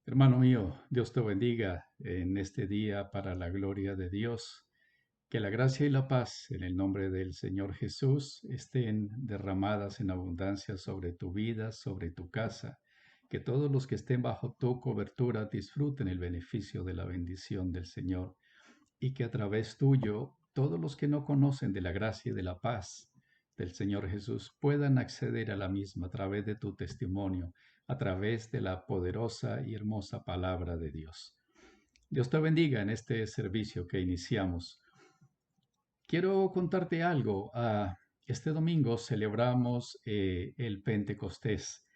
Hermano mío, Dios te bendiga en este día para la gloria de Dios. Que la gracia y la paz en el nombre del Señor Jesús estén derramadas en abundancia sobre tu vida, sobre tu casa. Que todos los que estén bajo tu cobertura disfruten el beneficio de la bendición del Señor y que a través tuyo todos los que no conocen de la gracia y de la paz del Señor Jesús puedan acceder a la misma a través de tu testimonio, a través de la poderosa y hermosa palabra de Dios. Dios te bendiga en este servicio que iniciamos. Quiero contarte algo. Este domingo celebramos el Pentecostés,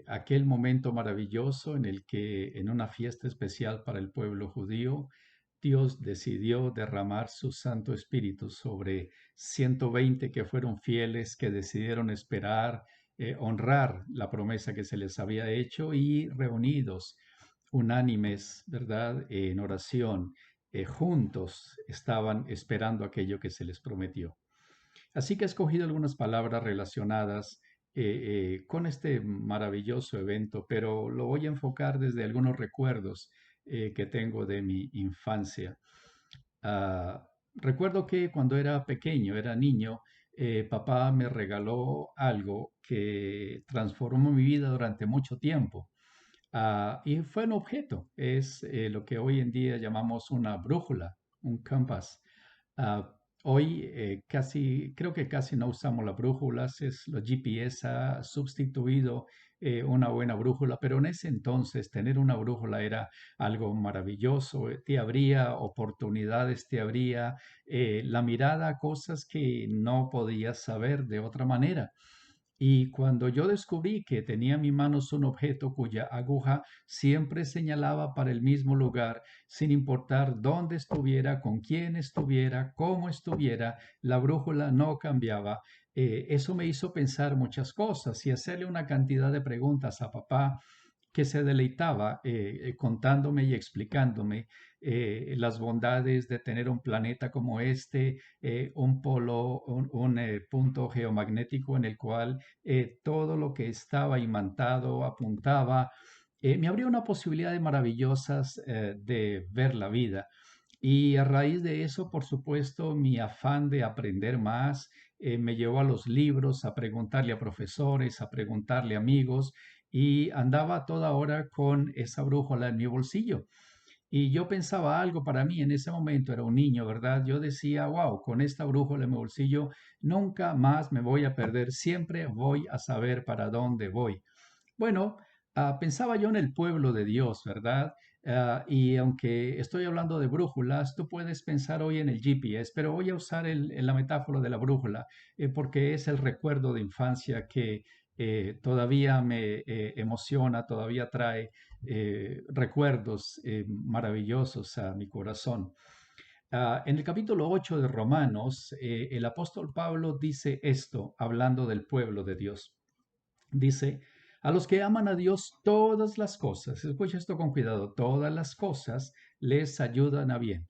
aquel momento maravilloso en el que en una fiesta especial para el pueblo judío, Dios decidió derramar su Santo Espíritu sobre 120 que fueron fieles, que decidieron esperar, honrar la promesa que se les había hecho y reunidos, unánimes, ¿verdad? En oración, juntos estaban esperando aquello que se les prometió. Así que he escogido algunas palabras relacionadas con este maravilloso evento, pero lo voy a enfocar desde algunos recuerdos que tengo de mi infancia. Recuerdo que cuando era pequeño, era niño, papá me regaló algo que transformó mi vida durante mucho tiempo. Y fue un objeto, es lo que hoy en día llamamos una brújula, un compás. Ah, Hoy creo que casi no usamos las brújulas, los GPS ha sustituido una buena brújula, pero en ese entonces tener una brújula era algo maravilloso, te abría oportunidades, te abría la mirada a cosas que no podías saber de otra manera. Y cuando yo descubrí que tenía en mis manos un objeto cuya aguja siempre señalaba para el mismo lugar, sin importar dónde estuviera, con quién estuviera, cómo estuviera, la brújula no cambiaba. Eso me hizo pensar muchas cosas y hacerle una cantidad de preguntas a papá que se deleitaba contándome y explicándome las bondades de tener un planeta como este, un polo, un punto geomagnético en el cual todo lo que estaba imantado apuntaba. Me abrió una posibilidad de maravillosas de ver la vida. Y a raíz de eso, por supuesto, mi afán de aprender más me llevó a los libros, a preguntarle a profesores, a preguntarle a amigos, y andaba a toda hora con esa brújula en mi bolsillo. Y yo pensaba algo para mí en ese momento, era un niño, ¿verdad? Yo decía, wow, con esta brújula en mi bolsillo, nunca más me voy a perder, siempre voy a saber para dónde voy. Bueno, pensaba yo en el pueblo de Dios, ¿verdad? Y aunque estoy hablando de brújulas, tú puedes pensar hoy en el GPS, pero voy a usar la metáfora de la brújula, porque es el recuerdo de infancia que todavía me emociona, todavía trae recuerdos maravillosos a mi corazón. En el capítulo 8 de Romanos, el apóstol Pablo dice esto, hablando del pueblo de Dios. Dice, a los que aman a Dios, todas las cosas, escucha esto con cuidado, todas las cosas les ayudan a bien.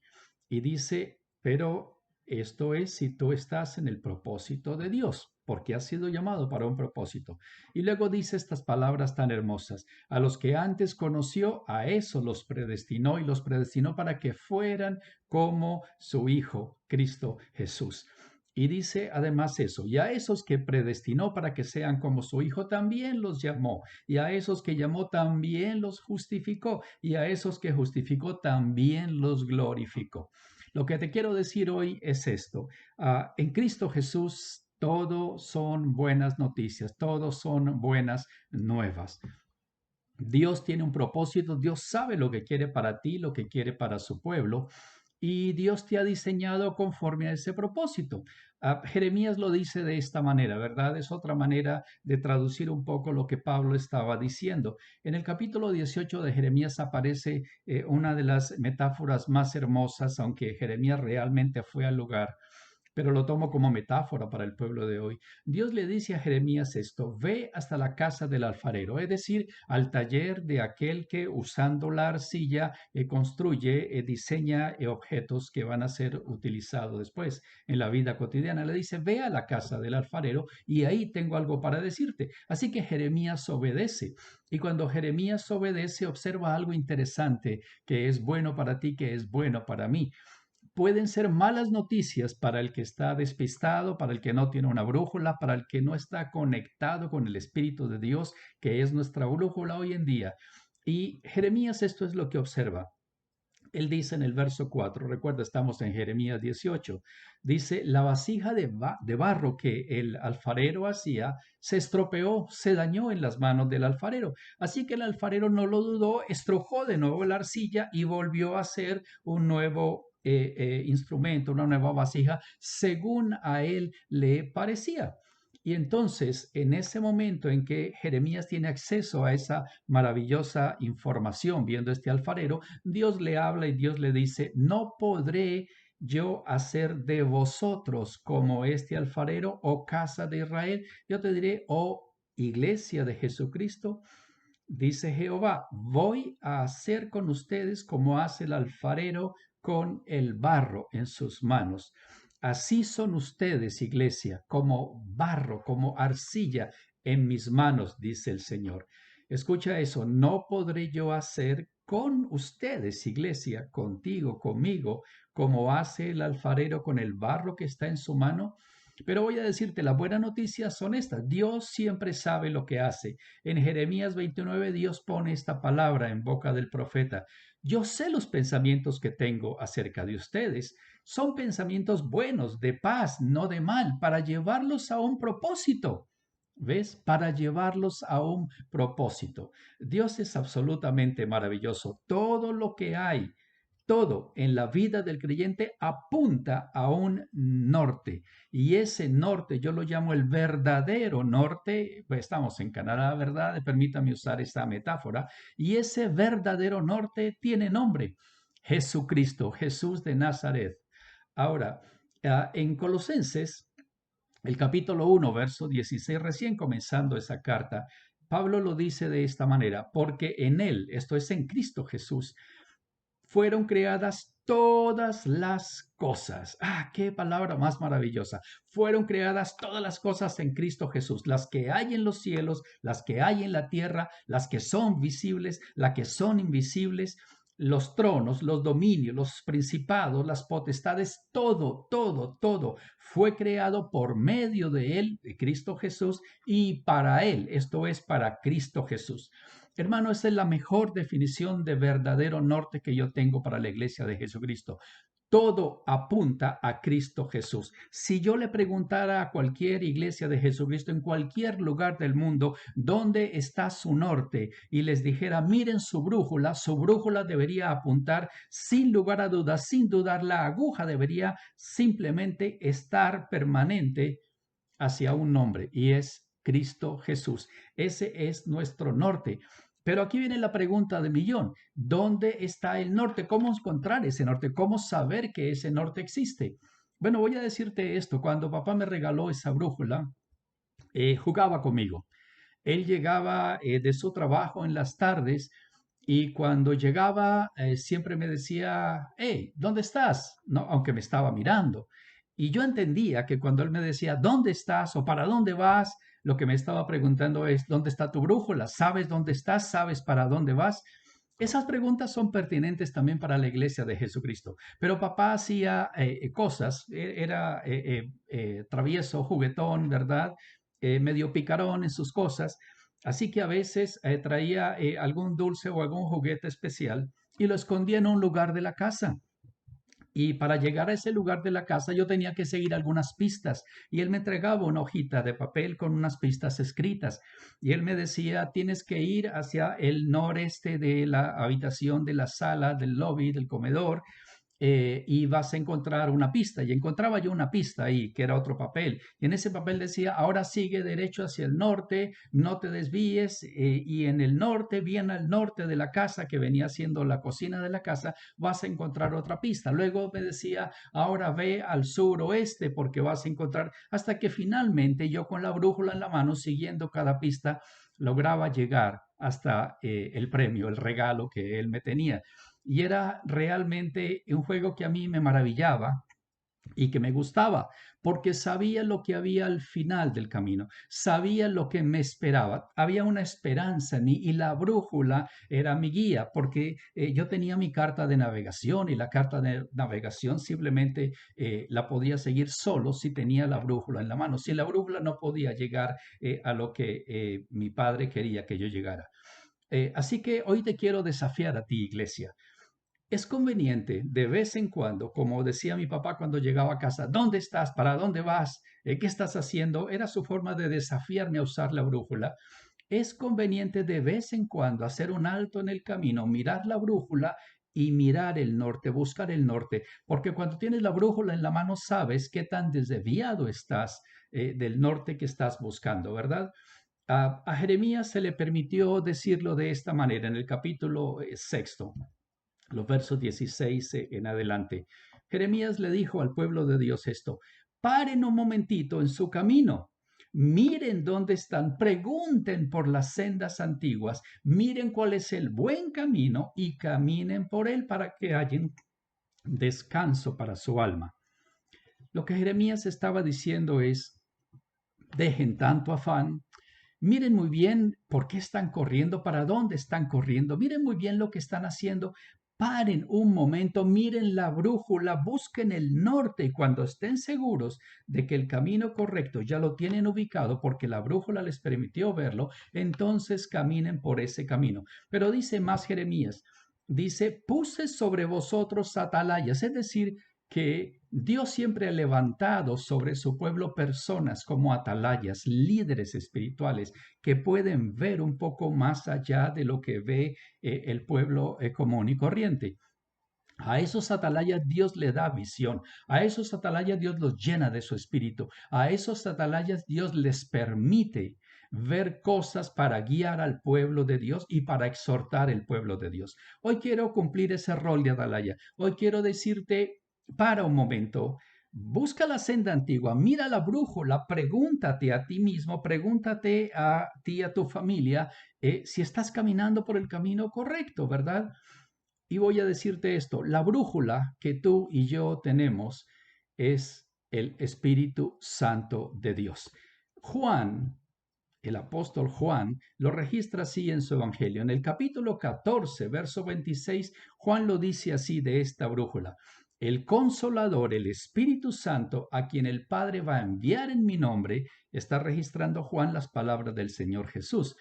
Y dice, pero esto es si tú estás en el propósito de Dios, porque has sido llamado para un propósito. Y luego dice estas palabras tan hermosas, a los que antes conoció, a eso los predestinó y los predestinó para que fueran como su Hijo, Cristo Jesús. Y dice además eso, y a esos que predestinó para que sean como su Hijo también los llamó, y a esos que llamó también los justificó, y a esos que justificó también los glorificó. Lo que te quiero decir hoy es esto, en Cristo Jesús todo son buenas noticias, todos son buenas nuevas. Dios tiene un propósito, Dios sabe lo que quiere para ti, lo que quiere para su pueblo, y Dios te ha diseñado conforme a ese propósito. Jeremías lo dice de esta manera, ¿verdad? Es otra manera de traducir un poco lo que Pablo estaba diciendo. En el capítulo 18 de Jeremías aparece una de las metáforas más hermosas, aunque Jeremías realmente fue al lugar. pero lo tomo como metáfora para el pueblo de hoy. Dios le dice a Jeremías esto: ve hasta la casa del alfarero, es decir, al taller de aquel que usando la arcilla construye, diseña objetos que van a ser utilizados después en la vida cotidiana. Le dice: ve a la casa del alfarero y ahí tengo algo para decirte. Así que Jeremías obedece. Y cuando Jeremías obedece, observa algo interesante que es bueno para ti, que es bueno para mí. Pueden ser malas noticias para el que está despistado, para el que no tiene una brújula, para el que no está conectado con el Espíritu de Dios, que es nuestra brújula hoy en día. Y Jeremías esto es lo que observa. Él dice en el verso 4, recuerda, estamos en Jeremías 18, dice: la vasija de barro que el alfarero hacía se estropeó, se dañó en las manos del alfarero. Así que el alfarero no lo dudó, estrujó de nuevo la arcilla y volvió a hacer un nuevo instrumento, una nueva vasija, según a él le parecía. Y entonces, en ese momento en que Jeremías tiene acceso a esa maravillosa información, viendo este alfarero, Dios le habla y Dios le dice: no podré yo hacer de vosotros como este alfarero, oh casa de Israel. Yo te diré: oh iglesia de Jesucristo, dice Jehová, voy a hacer con ustedes como hace el alfarero con el barro en sus manos. Así son ustedes, iglesia, como barro, como arcilla en mis manos, dice el Señor. Escucha eso: no podré yo hacer con ustedes, iglesia, contigo, conmigo, como hace el alfarero con el barro que está en su mano. Pero voy a decirte, las buenas noticias son estas: Dios siempre sabe lo que hace. En Jeremías 29, Dios pone esta palabra en boca del profeta: yo sé los pensamientos que tengo acerca de ustedes. Son pensamientos buenos, de paz, no de mal, para llevarlos a un propósito. ¿Ves? Para llevarlos a un propósito. Dios es absolutamente maravilloso. Todo lo que hay, todo en la vida del creyente apunta a un norte, y ese norte yo lo llamo el verdadero norte. Pues estamos en Canadá, ¿verdad? Permítame usar esta metáfora. Y ese verdadero norte tiene nombre: Jesucristo, Jesús de Nazaret. Ahora, en Colosenses, el capítulo 1, verso 16, recién comenzando esa carta, Pablo lo dice de esta manera: porque en él, esto es en Cristo Jesús, fueron creadas todas las cosas. Ah, qué palabra más maravillosa. Fueron creadas todas las cosas en Cristo Jesús, las que hay en los cielos, las que hay en la tierra, las que son visibles, las que son invisibles, los tronos, los dominios, los principados, las potestades, todo, todo, todo fue creado por medio de él, de Cristo Jesús, y para él, esto es, para Cristo Jesús. Hermano, esa es la mejor definición de verdadero norte que yo tengo para la iglesia de Jesucristo. Todo apunta a Cristo Jesús. Si yo le preguntara a cualquier iglesia de Jesucristo en cualquier lugar del mundo dónde está su norte, y les dijera: miren su brújula debería apuntar sin lugar a dudas, sin dudar, la aguja debería simplemente estar permanente hacia un nombre, y es Cristo Jesús. Ese es nuestro norte. Pero aquí viene la pregunta de millón: ¿dónde está el norte? ¿Cómo encontrar ese norte? ¿Cómo saber que ese norte existe? Bueno, voy a decirte esto: cuando papá me regaló esa brújula, jugaba conmigo. Él llegaba de su trabajo en las tardes, y cuando llegaba siempre me decía: hey, ¿dónde estás? No, aunque me estaba mirando. Y yo entendía que cuando él me decía ¿dónde estás? O ¿para dónde vas?, lo que me estaba preguntando es: ¿dónde está tu brújula? ¿Sabes dónde estás? ¿Sabes para dónde vas? Esas preguntas son pertinentes también para la iglesia de Jesucristo. Pero papá hacía cosas, era travieso, juguetón, ¿verdad? Medio picarón en sus cosas. Así que a veces traía algún dulce o algún juguete especial y lo escondía en un lugar de la casa. Y para llegar a ese lugar de la casa yo tenía que seguir algunas pistas, y él me entregaba una hojita de papel con unas pistas escritas, y él me decía: tienes que ir hacia el noreste de la habitación, de la sala, del lobby, del comedor, y vas a encontrar una pista. Y encontraba yo una pista ahí, que era otro papel. Y en ese papel decía, ahora sigue derecho hacia el norte, no te desvíes. Y en el norte, bien al norte de la casa, que venía siendo la cocina de la casa, vas a encontrar otra pista. Luego me decía, ahora ve al suroeste porque vas a encontrar, hasta que finalmente yo con la brújula en la mano, siguiendo cada pista, lograba llegar hasta el premio, el regalo que él me tenía. Y era realmente un juego que a mí me maravillaba y que me gustaba, porque sabía lo que había al final del camino, sabía lo que me esperaba, había una esperanza en mí y la brújula era mi guía, porque yo tenía mi carta de navegación y la carta de navegación simplemente la podía seguir solo si tenía la brújula en la mano, si la brújula no podía llegar a lo que mi padre quería que yo llegara. Así que hoy te quiero desafiar a ti, iglesia. Es conveniente de vez en cuando, como decía mi papá cuando llegaba a casa, ¿dónde estás? ¿Para dónde vas? ¿Qué estás haciendo? Era su forma de desafiarme a usar la brújula. Es conveniente de vez en cuando hacer un alto en el camino, mirar la brújula y mirar el norte, buscar el norte, porque cuando tienes la brújula en la mano sabes qué tan desviado estás del norte que estás buscando, ¿verdad? A Jeremías se le permitió decirlo de esta manera en el capítulo sexto, los versos 16 en adelante. Jeremías le dijo al pueblo de Dios esto: paren un momentito en su camino, miren dónde están, pregunten por las sendas antiguas, miren cuál es el buen camino y caminen por él para que hayan descanso para su alma. Lo que Jeremías estaba diciendo es: dejen tanto afán. Miren muy bien por qué están corriendo, para dónde están corriendo. Miren muy bien lo que están haciendo. Paren un momento, miren la brújula, busquen el norte y cuando estén seguros de que el camino correcto ya lo tienen ubicado porque la brújula les permitió verlo, entonces caminen por ese camino. Pero dice más Jeremías, dice, puse sobre vosotros atalayas, es decir, que Dios siempre ha levantado sobre su pueblo personas como atalayas, líderes espirituales, que pueden ver un poco más allá de lo que ve el pueblo común y corriente. A esos atalayas Dios le da visión, a esos atalayas Dios los llena de su espíritu, a esos atalayas Dios les permite ver cosas para guiar al pueblo de Dios y para exhortar el pueblo de Dios. Hoy quiero cumplir ese rol de atalaya. Hoy quiero decirte, para un momento, busca la senda antigua, mira la brújula, pregúntate a ti mismo, pregúntate a ti, a tu familia, si estás caminando por el camino correcto, ¿verdad? Y voy a decirte esto, la brújula que tú y yo tenemos es el Espíritu Santo de Dios. Juan, el apóstol Juan, lo registra así en su Evangelio. En el capítulo 14, verso 26, Juan lo dice así de esta brújula. El Consolador, el Espíritu Santo, a quien el Padre va a enviar en mi nombre, está registrando Juan las palabras del Señor Jesús.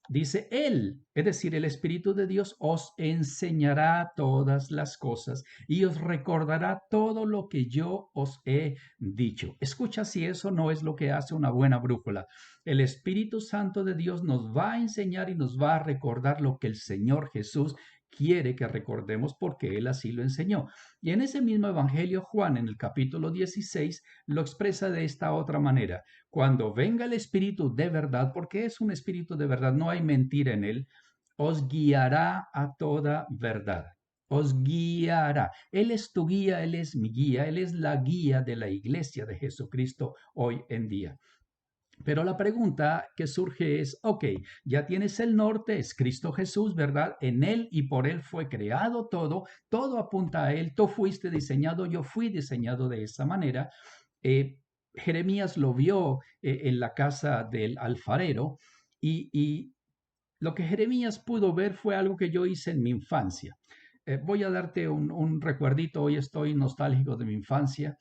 Dice Él, es decir, el Espíritu de Dios os enseñará todas las cosas y os recordará todo lo que yo os he dicho. Escucha si eso no es lo que hace una buena brújula. El Espíritu Santo de Dios nos va a enseñar y nos va a recordar lo que el Señor Jesús quiere que recordemos porque Él así lo enseñó. Y en ese mismo Evangelio, Juan, en el capítulo 16, lo expresa de esta otra manera. Cuando venga el Espíritu de verdad, porque es un Espíritu de verdad, no hay mentira en Él, os guiará a toda verdad. Os guiará. Él es tu guía, Él es mi guía, Él es la guía de la iglesia de Jesucristo hoy en día. Pero la pregunta que surge es, ok, ya tienes el norte, es Cristo Jesús, ¿verdad? En Él y por Él fue creado todo, todo apunta a Él, tú fuiste diseñado, yo fui diseñado de esa manera. Eh, Jeremías lo vio en la casa del alfarero y lo que Jeremías pudo ver fue algo que yo hice en mi infancia. Voy a darte un recuerdito, hoy estoy nostálgico de mi infancia.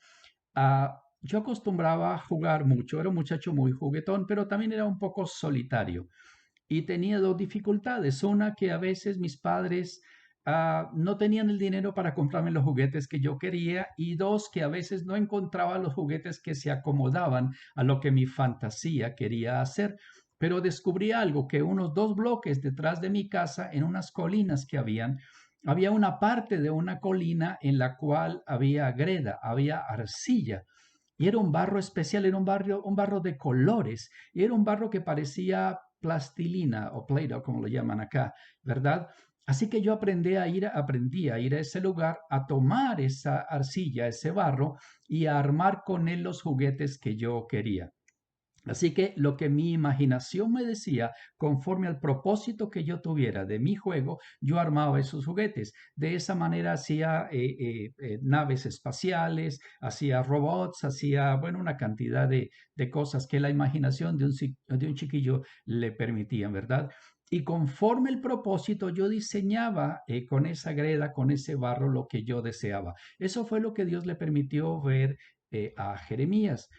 Yo acostumbraba a jugar mucho, era un muchacho muy juguetón, pero también era un poco solitario y tenía dos dificultades. Una, que a veces mis padres no tenían el dinero para comprarme los juguetes que yo quería y dos, que a veces no encontraba los juguetes que se acomodaban a lo que mi fantasía quería hacer. Pero descubrí algo, que unos 2 bloques detrás de mi casa, en unas colinas que habían, había una parte de una colina en la cual había greda, había arcilla. Y era un barro especial, era un barro de colores, y era un barro que parecía plastilina o Play-Doh, como lo llaman acá, ¿verdad? Así que yo aprendí a ir a ese lugar, a tomar esa arcilla, ese barro, y a armar con él los juguetes que yo quería. Así que lo que mi imaginación me decía, conforme al propósito que yo tuviera de mi juego, yo armaba esos juguetes. De esa manera hacía naves espaciales, hacía robots, hacía, bueno, una cantidad de cosas que la imaginación de un chiquillo le permitían, ¿verdad? Y conforme el propósito, yo diseñaba con esa greda, con ese barro, lo que yo deseaba. Eso fue lo que Dios le permitió ver a Jeremías.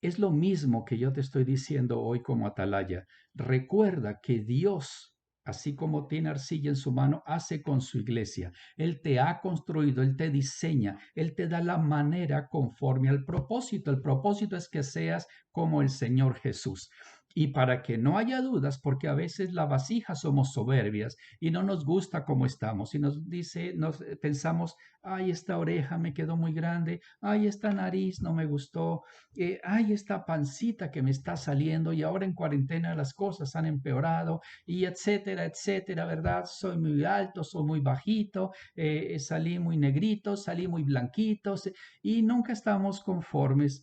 Es lo mismo que yo te estoy diciendo hoy como atalaya. Recuerda que Dios, así como tiene arcilla en su mano, hace con su iglesia. Él te ha construido, Él te diseña, Él te da la manera conforme al propósito. El propósito es que seas como el Señor Jesús. Y para que no haya dudas, porque a veces la vasija somos soberbias y no nos gusta como estamos y nos pensamos, ay, esta oreja me quedó muy grande, ay, esta nariz no me gustó, ay, esta pancita que me está saliendo y ahora en cuarentena las cosas han empeorado y etcétera, etcétera, ¿verdad? Soy muy alto, soy muy bajito, salí muy negrito, salí muy blanquito y nunca estamos conformes.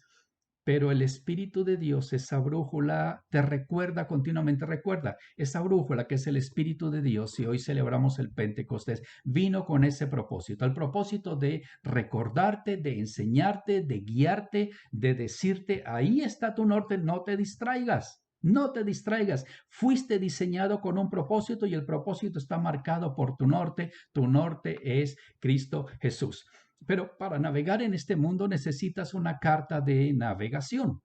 Pero el Espíritu de Dios, esa brújula, te recuerda continuamente, recuerda, esa brújula que es el Espíritu de Dios, y hoy celebramos el Pentecostés, vino con ese propósito, el propósito de recordarte, de enseñarte, de guiarte, de decirte, ahí está tu norte, no te distraigas. No te distraigas, fuiste diseñado con un propósito y el propósito está marcado por tu norte es Cristo Jesús. Pero para navegar en este mundo necesitas una carta de navegación.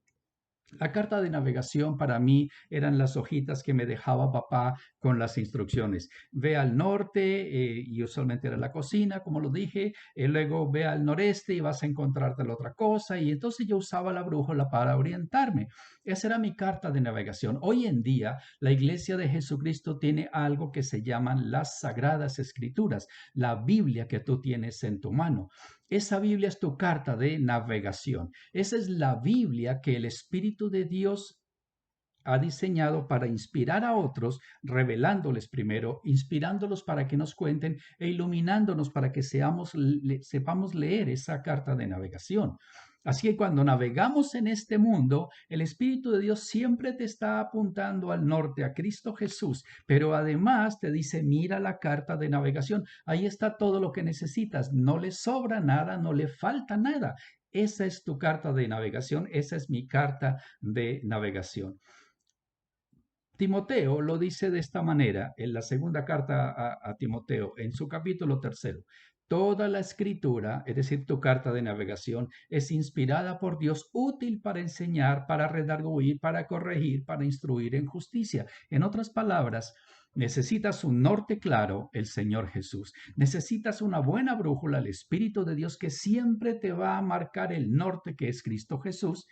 La carta de navegación para mí eran las hojitas que me dejaba papá con las instrucciones. Ve al norte, y usualmente era la cocina, como lo dije, luego ve al noreste y vas a encontrarte la otra cosa, y entonces yo usaba la brújula para orientarme. Esa era mi carta de navegación. Hoy en día, la Iglesia de Jesucristo tiene algo que se llaman las Sagradas Escrituras, la Biblia que tú tienes en tu mano. Esa Biblia es tu carta de navegación. Esa es la Biblia que el Espíritu de Dios ha diseñado para inspirar a otros, revelándoles primero, inspirándolos para que nos cuenten e iluminándonos para que sepamos leer esa carta de navegación. Así que cuando navegamos en este mundo, el Espíritu de Dios siempre te está apuntando al norte, a Cristo Jesús, pero además te dice, mira la carta de navegación, ahí está todo lo que necesitas, no le sobra nada, no le falta nada. Esa es tu carta de navegación, esa es mi carta de navegación. Timoteo lo dice de esta manera en la segunda carta a Timoteo, en su capítulo tercero. Toda la escritura, es decir, tu carta de navegación, es inspirada por Dios, útil para enseñar, para redarguir, para corregir, para instruir en justicia. En otras palabras, necesitas un norte claro, el Señor Jesús. Necesitas una buena brújula, el Espíritu de Dios, que siempre te va a marcar el norte, que es Cristo Jesús,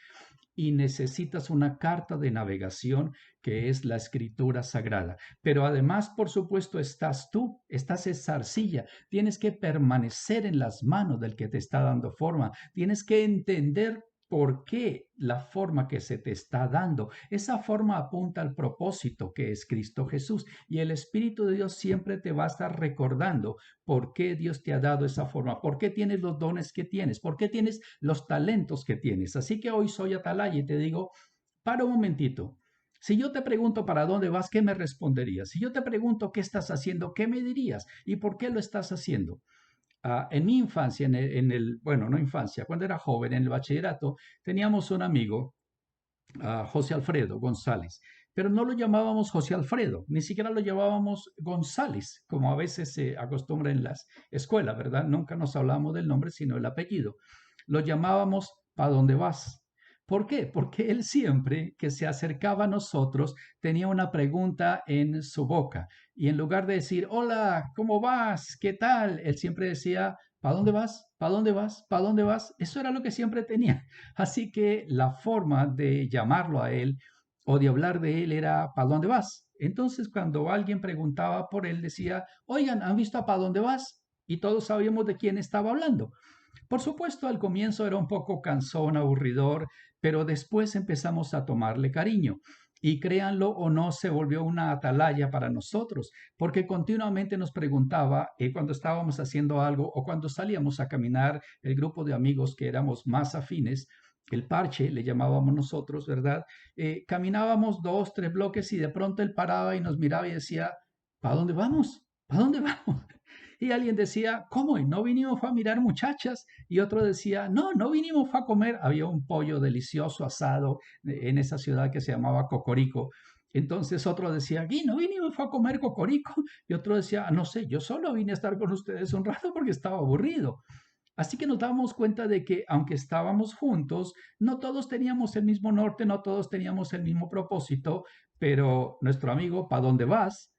y necesitas una carta de navegación que es la escritura sagrada. Pero además, por supuesto, estás tú, estás esa arcilla. Tienes que permanecer en las manos del que te está dando forma. Tienes que entender por qué la forma que se te está dando. Esa forma apunta al propósito que es Cristo Jesús. Y el Espíritu de Dios siempre te va a estar recordando por qué Dios te ha dado esa forma, por qué tienes los dones que tienes, por qué tienes los talentos que tienes. Así que hoy soy atalaya y te digo, para un momentito. Si yo te pregunto para dónde vas, ¿qué me responderías? Si yo te pregunto qué estás haciendo, ¿qué me dirías? ¿Y por qué lo estás haciendo? En mi infancia, bueno, no infancia, cuando era joven, en el bachillerato, teníamos un amigo, José Alfredo González, pero no lo llamábamos José Alfredo, ni siquiera lo llamábamos González, como a veces se acostumbra en las escuelas, ¿verdad? Nunca nos hablábamos del nombre, sino el apellido. Lo llamábamos ¿para dónde vas? ¿Por qué? Porque él siempre que se acercaba a nosotros tenía una pregunta en su boca y en lugar de decir, hola, ¿cómo vas? ¿Qué tal? Él siempre decía, ¿para dónde vas? ¿Para dónde vas? ¿Para dónde vas? Eso era lo que siempre tenía. Así que la forma de llamarlo a él o de hablar de él era, ¿para dónde vas? Entonces, cuando alguien preguntaba por él, decía, oigan, ¿han visto a para dónde vas? Y todos sabíamos de quién estaba hablando. Por supuesto, al comienzo era un poco cansón, aburridor, pero después empezamos a tomarle cariño. Y créanlo o no, se volvió una atalaya para nosotros, porque continuamente nos preguntaba cuando estábamos haciendo algo o cuando salíamos a caminar, el grupo de amigos que éramos más afines, el parche le llamábamos nosotros, ¿verdad? Caminábamos 2, 3 bloques y de pronto él paraba y nos miraba y decía, ¿para dónde vamos? ¿Para dónde vamos? Y alguien decía, ¿cómo? ¿Y no vinimos a mirar muchachas? Y otro decía, no, no vinimos a comer. Había un pollo delicioso asado en esa ciudad que se llamaba Cocorico. Entonces otro decía, aquí no vinimos a comer cocorico. Y otro decía, no sé, yo solo vine a estar con ustedes un rato porque estaba aburrido. Así que nos dábamos cuenta de que aunque estábamos juntos, no todos teníamos el mismo norte, no todos teníamos el mismo propósito, pero nuestro amigo, ¿para dónde vas?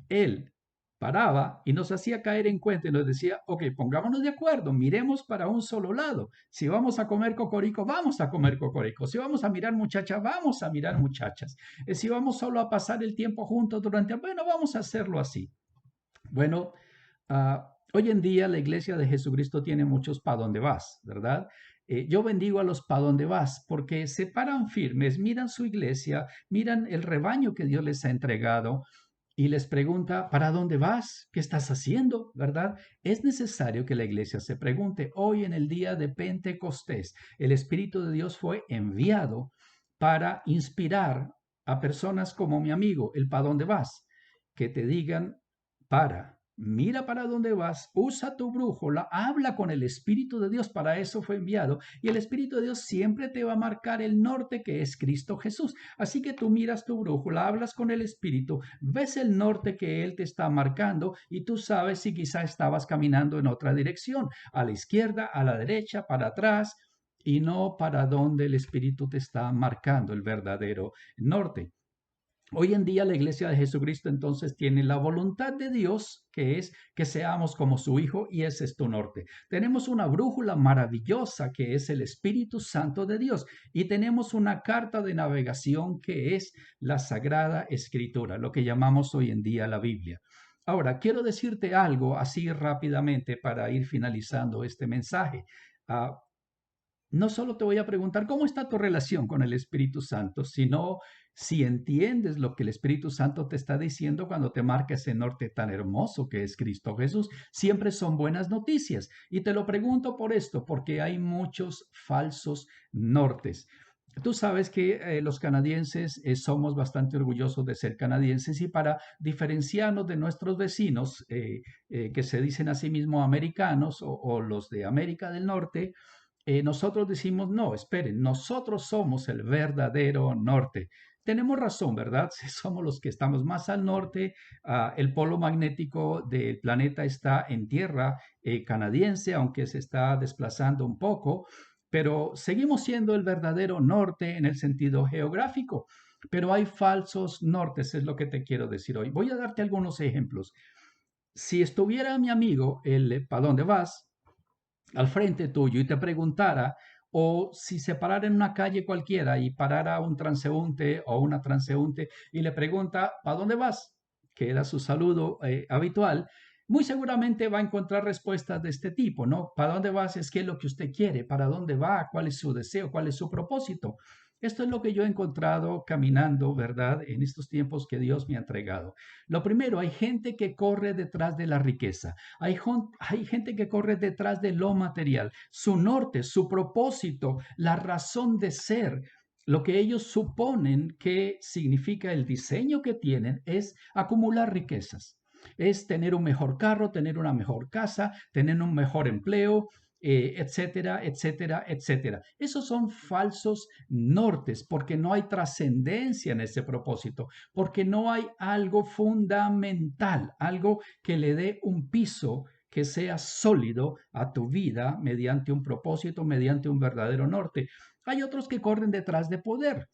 Él paraba y nos hacía caer en cuenta y nos decía, ok, pongámonos de acuerdo, miremos para un solo lado. Si vamos a comer cocorico, vamos a comer cocorico. Si vamos a mirar muchachas, vamos a mirar muchachas. Si vamos solo a pasar el tiempo juntos durante, bueno, vamos a hacerlo así. Bueno, hoy en día la iglesia de Jesucristo tiene muchos pa' dónde vas, ¿verdad? Yo bendigo a los pa' dónde vas porque se paran firmes, miran su iglesia, miran el rebaño que Dios les ha entregado y les pregunta, ¿para dónde vas? ¿Qué estás haciendo? ¿Verdad? Es necesario que la iglesia se pregunte. Hoy en el día de Pentecostés, el Espíritu de Dios fue enviado para inspirar a personas como mi amigo, el ¿para dónde vas? Que te digan, mira para dónde vas, usa tu brújula, habla con el Espíritu de Dios, para eso fue enviado. Y el Espíritu de Dios siempre te va a marcar el norte que es Cristo Jesús. Así que tú miras tu brújula, hablas con el Espíritu, ves el norte que Él te está marcando y tú sabes si quizá estabas caminando en otra dirección, a la izquierda, a la derecha, para atrás, y no para donde el Espíritu te está marcando el verdadero norte. Hoy en día la iglesia de Jesucristo entonces tiene la voluntad de Dios, que es que seamos como su Hijo, y ese es tu norte. Tenemos una brújula maravillosa que es el Espíritu Santo de Dios y tenemos una carta de navegación que es la Sagrada Escritura, lo que llamamos hoy en día la Biblia. Ahora, quiero decirte algo así rápidamente para ir finalizando este mensaje. Uh, no solo te voy a preguntar cómo está tu relación con el Espíritu Santo, sino si entiendes lo que el Espíritu Santo te está diciendo cuando te marca ese norte tan hermoso que es Cristo Jesús. Siempre son buenas noticias. Y te lo pregunto por esto, porque hay muchos falsos nortes. Tú sabes que los canadienses somos bastante orgullosos de ser canadienses y para diferenciarnos de nuestros vecinos que se dicen a sí mismos americanos o los de América del Norte, nosotros decimos, no, esperen, nosotros somos el verdadero norte. Tenemos razón, ¿verdad? Somos los que estamos más al norte. El polo magnético del planeta está en tierra canadiense, aunque se está desplazando un poco, pero seguimos siendo el verdadero norte en el sentido geográfico. Pero hay falsos nortes, es lo que te quiero decir hoy. Voy a darte algunos ejemplos. Si estuviera mi amigo, el ¿para dónde vas?, al frente tuyo y te preguntara, o si se parara en una calle cualquiera y parara un transeúnte o una transeúnte y le pregunta, ¿para dónde vas?, que era su saludo habitual, muy seguramente va a encontrar respuestas de este tipo, ¿no? ¿Para dónde vas? Es qué es lo que usted quiere, ¿para dónde va? ¿Cuál es su deseo? ¿Cuál es su propósito? Esto es lo que yo he encontrado caminando, ¿verdad?, en estos tiempos que Dios me ha entregado. Lo primero, hay gente que corre detrás de la riqueza. Hay gente que corre detrás de lo material, su norte, su propósito, la razón de ser. Lo que ellos suponen que significa el diseño que tienen es acumular riquezas. Es tener un mejor carro, tener una mejor casa, tener un mejor empleo, etcétera, etcétera, etcétera. Esos son falsos nortes porque no hay trascendencia en ese propósito, porque no hay algo fundamental, algo que le dé un piso que sea sólido a tu vida mediante un propósito, mediante un verdadero norte. Hay otros que corren detrás de poder.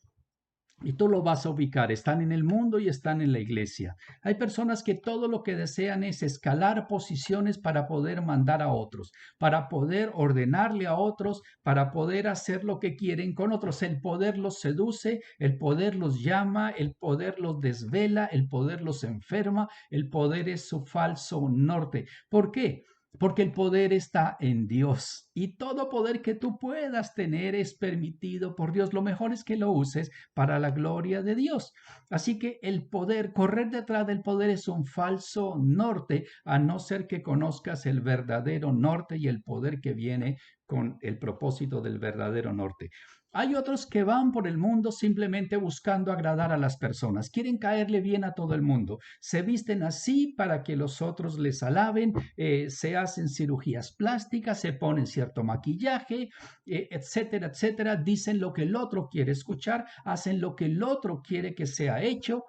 Y tú lo vas a ubicar, están en el mundo y están en la iglesia. Hay personas que todo lo que desean es escalar posiciones para poder mandar a otros, para poder ordenarle a otros, para poder hacer lo que quieren con otros. El poder los seduce, el poder los llama, el poder los desvela, el poder los enferma, el poder es su falso norte. ¿Por qué? Porque el poder está en Dios y todo poder que tú puedas tener es permitido por Dios. Lo mejor es que lo uses para la gloria de Dios. Así que el poder, correr detrás del poder es un falso norte, a no ser que conozcas el verdadero norte y el poder que viene con el propósito del verdadero norte. Hay otros que van por el mundo simplemente buscando agradar a las personas, quieren caerle bien a todo el mundo, se visten así para que los otros les alaben, se hacen cirugías plásticas, se ponen cierto maquillaje, etcétera, etcétera, dicen lo que el otro quiere escuchar, hacen lo que el otro quiere que sea hecho,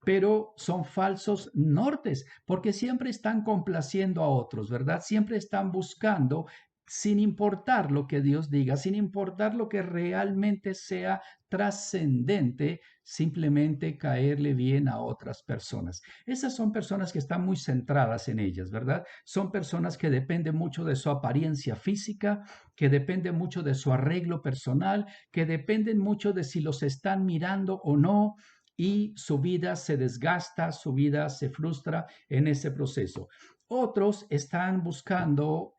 pero son falsos nortes, porque siempre están complaciendo a otros, ¿verdad? Siempre están buscando, sin importar lo que Dios diga, sin importar lo que realmente sea trascendente, simplemente caerle bien a otras personas. Esas son personas que están muy centradas en ellas, ¿verdad? Son personas que dependen mucho de su apariencia física, que dependen mucho de su arreglo personal, que dependen mucho de si los están mirando o no, y su vida se desgasta, su vida se frustra en ese proceso. Otros están buscando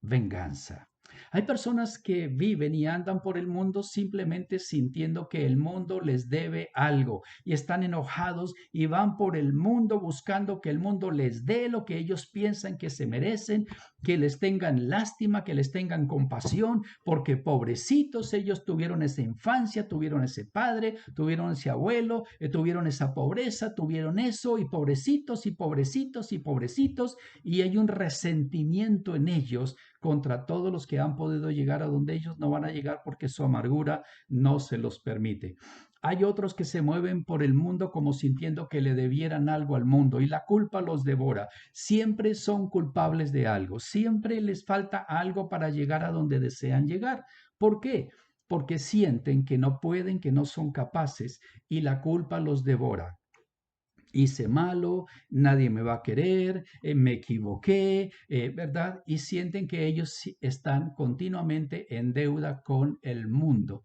venganza. Hay personas que viven y andan por el mundo simplemente sintiendo que el mundo les debe algo y están enojados y van por el mundo buscando que el mundo les dé lo que ellos piensan que se merecen, que les tengan lástima, que les tengan compasión, porque pobrecitos ellos tuvieron esa infancia, tuvieron ese padre, tuvieron ese abuelo, tuvieron esa pobreza, tuvieron eso y pobrecitos y pobrecitos y pobrecitos, y hay un resentimiento en ellos contra todos los que han podido llegar a donde ellos no van a llegar porque su amargura no se los permite. Hay otros que se mueven por el mundo como sintiendo que le debieran algo al mundo y la culpa los devora. Siempre son culpables de algo, siempre les falta algo para llegar a donde desean llegar. ¿Por qué? Porque sienten que no pueden, que no son capaces y la culpa los devora. Hice malo, nadie me va a querer, me equivoqué, ¿verdad? Y sienten que ellos están continuamente en deuda con el mundo.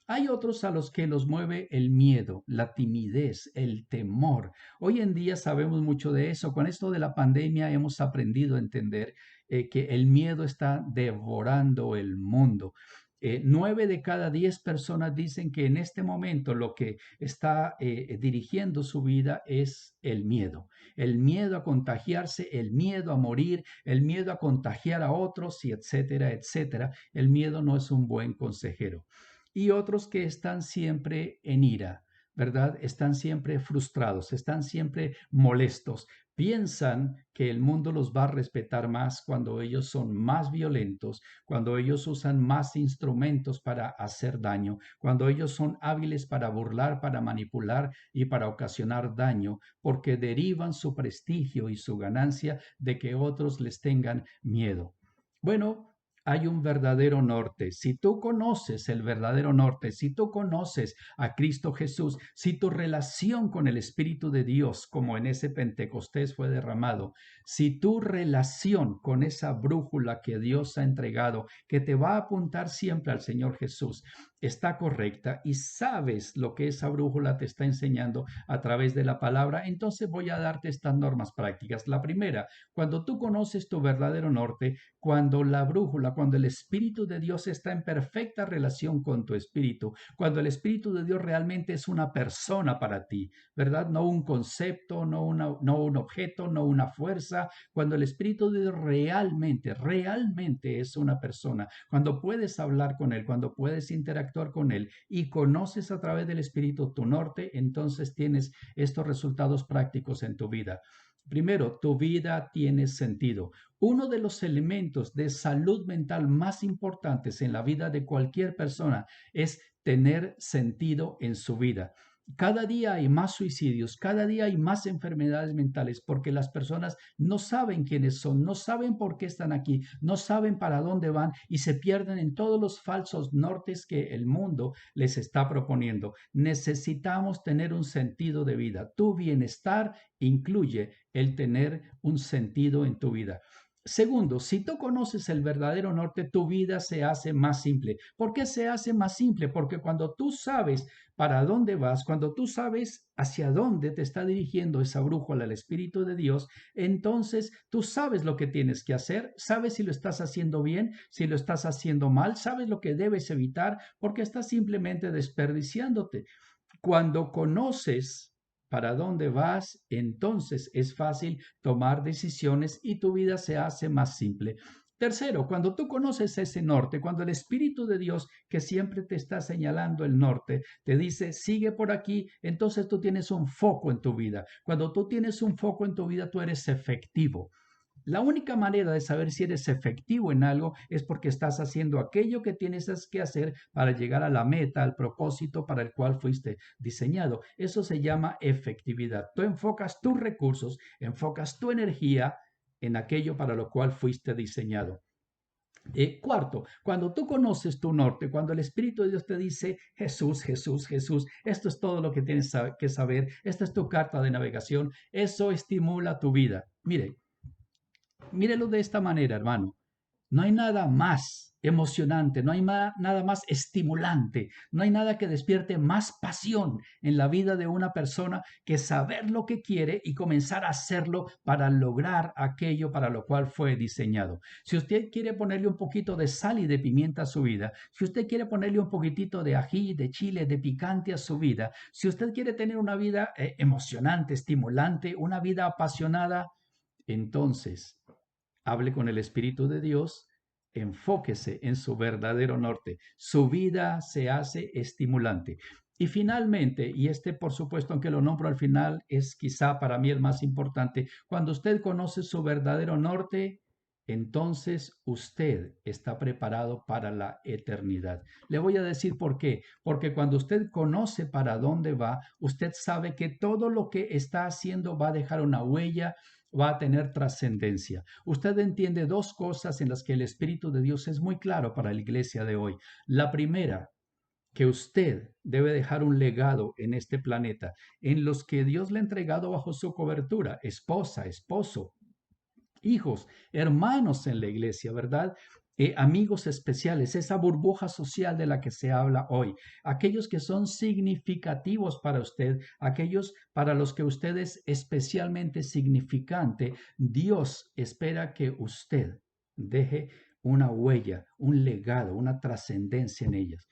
Hay otros a los que los mueve el miedo, la timidez, el temor. Hoy en día sabemos mucho de eso. Con esto de la pandemia hemos aprendido a entender que el miedo está devorando el mundo. 9 de cada 10 personas dicen que en este momento lo que está dirigiendo su vida es el miedo a contagiarse, el miedo a morir, el miedo a contagiar a otros y etcétera, etcétera. El miedo no es un buen consejero. Y otros que están siempre en ira, ¿verdad? Están siempre frustrados, están siempre molestos. Piensan que el mundo los va a respetar más cuando ellos son más violentos, cuando ellos usan más instrumentos para hacer daño, cuando ellos son hábiles para burlar, para manipular y para ocasionar daño, porque derivan su prestigio y su ganancia de que otros les tengan miedo. Bueno, hay un verdadero norte. Si tú conoces el verdadero norte, si tú conoces a Cristo Jesús, si tu relación con el Espíritu de Dios, como en ese Pentecostés fue derramado, si tu relación con esa brújula que Dios ha entregado, que te va a apuntar siempre al Señor Jesús, está correcta y sabes lo que esa brújula te está enseñando a través de la palabra, entonces voy a darte estas normas prácticas. La primera, cuando tú conoces tu verdadero norte, cuando la brújula, cuando el Espíritu de Dios está en perfecta relación con tu espíritu, cuando el Espíritu de Dios realmente es una persona para ti, ¿verdad? No un concepto, no un objeto, no una fuerza, cuando el Espíritu de Dios realmente es una persona, cuando puedes hablar con Él, cuando puedes interactuar con Él y conoces a través del Espíritu tu norte, entonces tienes estos resultados prácticos en tu vida. Primero, tu vida tiene sentido. Uno de los elementos de salud mental más importantes en la vida de cualquier persona es tener sentido en su vida. Cada día hay más suicidios, cada día hay más enfermedades mentales porque las personas no saben quiénes son, no saben por qué están aquí, no saben para dónde van y se pierden en todos los falsos nortes que el mundo les está proponiendo. Necesitamos tener un sentido de vida. Tu bienestar incluye el tener un sentido en tu vida. Segundo, si tú conoces el verdadero norte, tu vida se hace más simple. ¿Por qué se hace más simple? Porque cuando tú sabes para dónde vas, cuando tú sabes hacia dónde te está dirigiendo esa brújula, el Espíritu de Dios, entonces tú sabes lo que tienes que hacer, sabes si lo estás haciendo bien, si lo estás haciendo mal, sabes lo que debes evitar, porque estás simplemente desperdiciándote. Cuando conoces para dónde vas, entonces es fácil tomar decisiones y tu vida se hace más simple. Tercero, cuando tú conoces ese norte, cuando el Espíritu de Dios que siempre te está señalando el norte, te dice, sigue por aquí, entonces tú tienes un foco en tu vida. Cuando tú tienes un foco en tu vida, tú eres efectivo. La única manera de saber si eres efectivo en algo es porque estás haciendo aquello que tienes que hacer para llegar a la meta, al propósito para el cual fuiste diseñado. Eso se llama efectividad. Tú enfocas tus recursos, enfocas tu energía en aquello para lo cual fuiste diseñado. Cuarto, cuando tú conoces tu norte, cuando el Espíritu de Dios te dice Jesús, Jesús, Jesús, esto es todo lo que tienes que saber, esta es tu carta de navegación, eso estimula tu vida. Mírelo de esta manera, hermano. No hay nada más emocionante, no hay nada más estimulante, no hay nada que despierte más pasión en la vida de una persona que saber lo que quiere y comenzar a hacerlo para lograr aquello para lo cual fue diseñado. Si usted quiere ponerle un poquito de sal y de pimienta a su vida, si usted quiere ponerle un poquitito de ají, de chile, de picante a su vida, si usted quiere tener una vida emocionante, estimulante, una vida apasionada, entonces hable con el Espíritu de Dios, enfóquese en su verdadero norte. Su vida se hace estimulante. Y finalmente, y este por supuesto, aunque lo nombro al final, es quizá para mí el más importante, cuando usted conoce su verdadero norte, entonces usted está preparado para la eternidad. Le voy a decir por qué. Porque cuando usted conoce para dónde va, usted sabe que todo lo que está haciendo va a dejar una huella, va a tener trascendencia. Usted entiende dos cosas en las que el Espíritu de Dios es muy claro para la iglesia de hoy. La primera, que usted debe dejar un legado en este planeta, en los que Dios le ha entregado bajo su cobertura, esposa, esposo, hijos, hermanos en la iglesia, ¿verdad? Amigos especiales, esa burbuja social de la que se habla hoy, aquellos que son significativos para usted, aquellos para los que usted es especialmente significante, Dios espera que usted deje una huella, un legado, una trascendencia en ellas.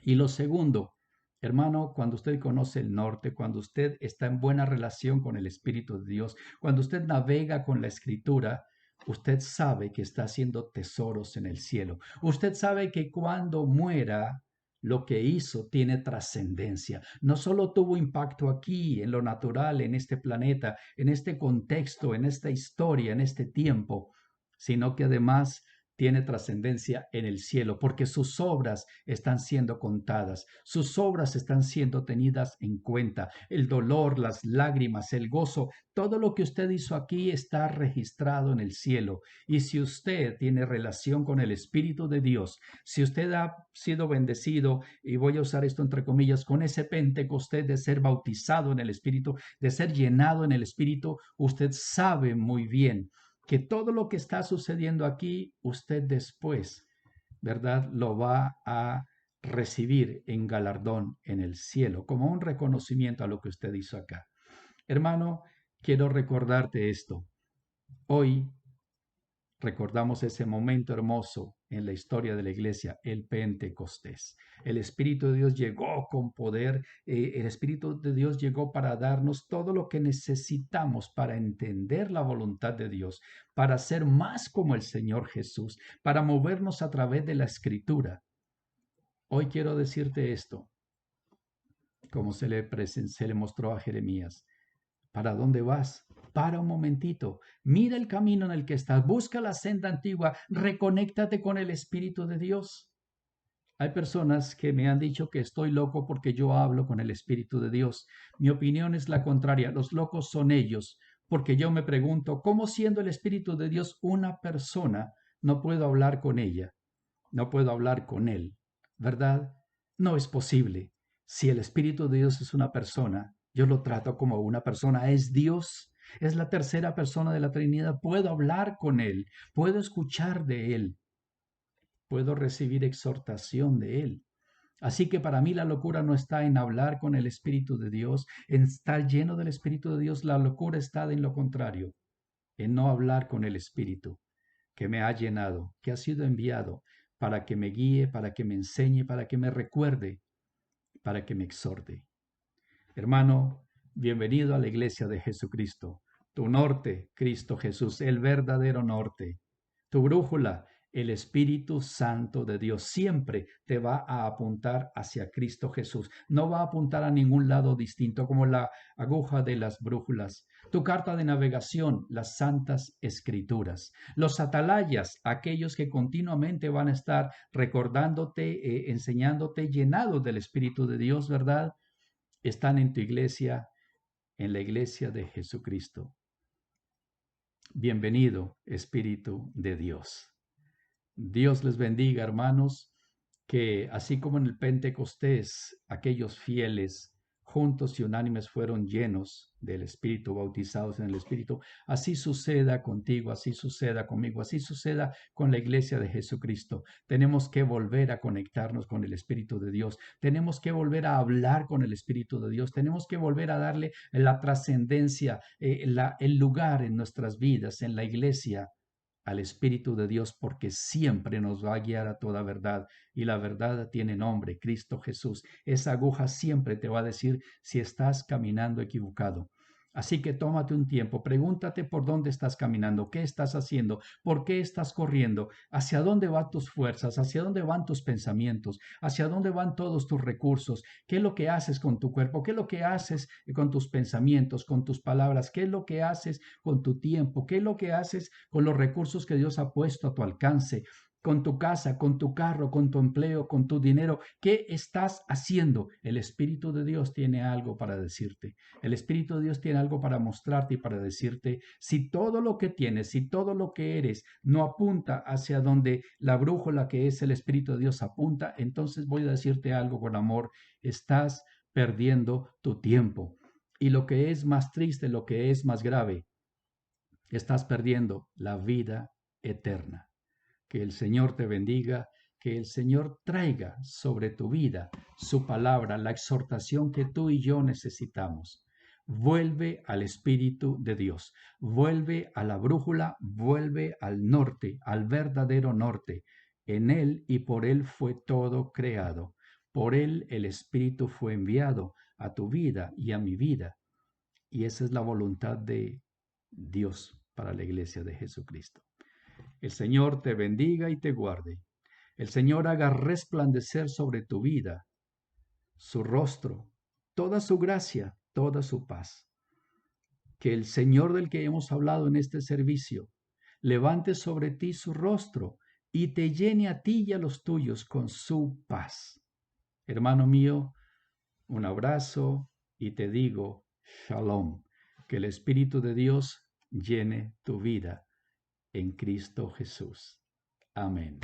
Y lo segundo, hermano, cuando usted conoce el norte, cuando usted está en buena relación con el Espíritu de Dios, cuando usted navega con la Escritura, usted sabe que está haciendo tesoros en el cielo. Usted sabe que cuando muera, lo que hizo tiene trascendencia. No solo tuvo impacto aquí, en lo natural, en este planeta, en este contexto, en esta historia, en este tiempo, sino que además tiene trascendencia en el cielo, porque sus obras están siendo contadas, sus obras están siendo tenidas en cuenta. El dolor, las lágrimas, el gozo, todo lo que usted hizo aquí está registrado en el cielo. Y si usted tiene relación con el Espíritu de Dios, si usted ha sido bendecido, y voy a usar esto entre comillas, con ese Pentecostés de ser bautizado en el Espíritu, de ser llenado en el Espíritu, usted sabe muy bien que todo lo que está sucediendo aquí, usted después, ¿verdad? Lo va a recibir en galardón en el cielo, como un reconocimiento a lo que usted hizo acá. Hermano, quiero recordarte esto. Hoy recordamos ese momento hermoso en la historia de la iglesia, el Pentecostés. El Espíritu de Dios llegó con poder, el Espíritu de Dios llegó para darnos todo lo que necesitamos para entender la voluntad de Dios, para ser más como el Señor Jesús, para movernos a través de la Escritura. Hoy quiero decirte esto, como se le mostró a Jeremías. ¿Para dónde vas? Para un momentito, mira el camino en el que estás, busca la senda antigua, reconéctate con el Espíritu de Dios. Hay personas que me han dicho que estoy loco porque yo hablo con el Espíritu de Dios. Mi opinión es la contraria. Los locos son ellos, porque yo me pregunto, ¿cómo siendo el Espíritu de Dios una persona, no puedo hablar con ella? No puedo hablar con él, ¿verdad? No es posible. Si el Espíritu de Dios es una persona, yo lo trato como una persona, es Dios, es la tercera persona de la Trinidad, puedo hablar con él, puedo escuchar de él, puedo recibir exhortación de él. Así que para mí la locura no está en hablar con el Espíritu de Dios, en estar lleno del Espíritu de Dios, la locura está en lo contrario, en no hablar con el Espíritu que me ha llenado, que ha sido enviado para que me guíe, para que me enseñe, para que me recuerde, para que me exhorte. Hermano, bienvenido a la iglesia de Jesucristo. Tu norte, Cristo Jesús, el verdadero norte. Tu brújula, el Espíritu Santo de Dios, siempre te va a apuntar hacia Cristo Jesús. No va a apuntar a ningún lado distinto como la aguja de las brújulas. Tu carta de navegación, las santas escrituras. Los atalayas, aquellos que continuamente van a estar recordándote, enseñándote, llenados del Espíritu de Dios, ¿verdad? Están en tu iglesia, en la iglesia de Jesucristo. Bienvenido, Espíritu de Dios. Dios les bendiga, hermanos, que así como en el Pentecostés, aquellos fieles juntos y unánimes fueron llenos del Espíritu, bautizados en el Espíritu, así suceda contigo, así suceda conmigo, así suceda con la iglesia de Jesucristo. Tenemos que volver a conectarnos con el Espíritu de Dios, tenemos que volver a hablar con el Espíritu de Dios, tenemos que volver a darle la trascendencia, el lugar en nuestras vidas, en la iglesia, al Espíritu de Dios, porque siempre nos va a guiar a toda verdad, y la verdad tiene nombre, Cristo Jesús. Esa aguja siempre te va a decir si estás caminando equivocado. Así que tómate un tiempo, pregúntate por dónde estás caminando, qué estás haciendo, por qué estás corriendo, hacia dónde van tus fuerzas, hacia dónde van tus pensamientos, hacia dónde van todos tus recursos, qué es lo que haces con tu cuerpo, qué es lo que haces con tus pensamientos, con tus palabras, qué es lo que haces con tu tiempo, qué es lo que haces con los recursos que Dios ha puesto a tu alcance, con tu casa, con tu carro, con tu empleo, con tu dinero. ¿Qué estás haciendo? El Espíritu de Dios tiene algo para decirte. El Espíritu de Dios tiene algo para mostrarte y para decirte, si todo lo que tienes, si todo lo que eres no apunta hacia donde la brújula que es el Espíritu de Dios apunta, entonces voy a decirte algo con amor, estás perdiendo tu tiempo. Y lo que es más triste, lo que es más grave, estás perdiendo la vida eterna. Que el Señor te bendiga, que el Señor traiga sobre tu vida su palabra, la exhortación que tú y yo necesitamos. Vuelve al Espíritu de Dios, vuelve a la brújula, vuelve al norte, al verdadero norte. En Él y por Él fue todo creado. Por Él el Espíritu fue enviado a tu vida y a mi vida. Y esa es la voluntad de Dios para la iglesia de Jesucristo. El Señor te bendiga y te guarde. El Señor haga resplandecer sobre tu vida su rostro, toda su gracia, toda su paz. Que el Señor del que hemos hablado en este servicio levante sobre ti su rostro y te llene a ti y a los tuyos con su paz. Hermano mío, un abrazo y te digo, Shalom, que el Espíritu de Dios llene tu vida en Cristo Jesús. Amén.